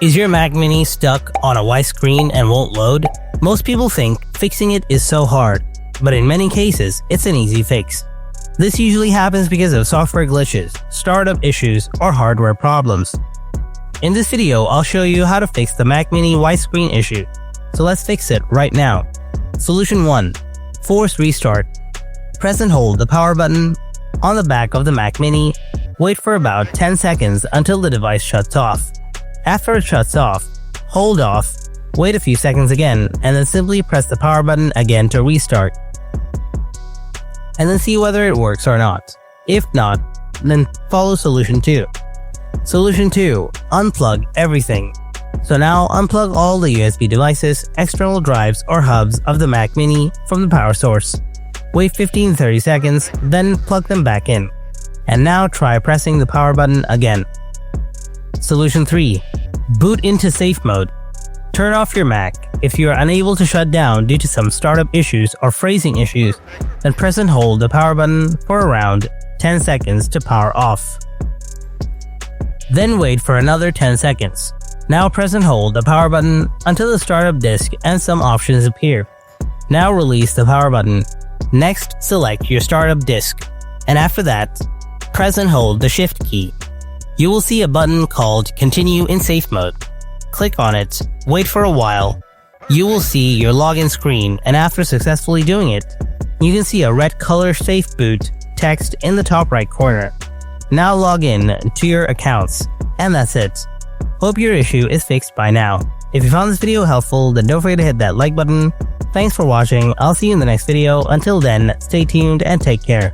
Is your Mac Mini stuck on a white screen and won't load? Most people think fixing it is so hard, but in many cases, it's an easy fix. This usually happens because of software glitches, startup issues, or hardware problems. In this video, I'll show you how to fix the Mac Mini white screen issue. So let's fix it right now. Solution 1. Force restart. Press and hold the power button on the back of the Mac Mini. Wait for about 10 seconds until the device shuts off. After it shuts off, hold off, wait a few seconds again, and then simply press the power button again to restart. And then see whether it works or not. If not, then follow solution 2. Solution 2. Unplug everything. So now unplug all the USB devices, external drives or hubs of the Mac Mini from the power source. Wait 15-30 seconds, then plug them back in. And now try pressing the power button again. Solution 3. Boot into safe mode. Turn off your Mac. If you are unable to shut down due to some startup issues or phrasing issues, then press and hold the power button for around 10 seconds to power off. Then wait for another 10 seconds. Now press and hold the power button until the startup disk and some options appear. Now release the power button. Next, select your startup disk, and after that, press and hold the shift key. You will see a button called Continue in Safe Mode. Click on it, wait for a while. You will see your login screen, and after successfully doing it, you can see a red color Safe Boot text in the top right corner. Now log in to your accounts, and that's it. Hope your issue is fixed by now. If you found this video helpful, then don't forget to hit that like button. Thanks for watching, I'll see you in the next video. Until then, stay tuned and take care.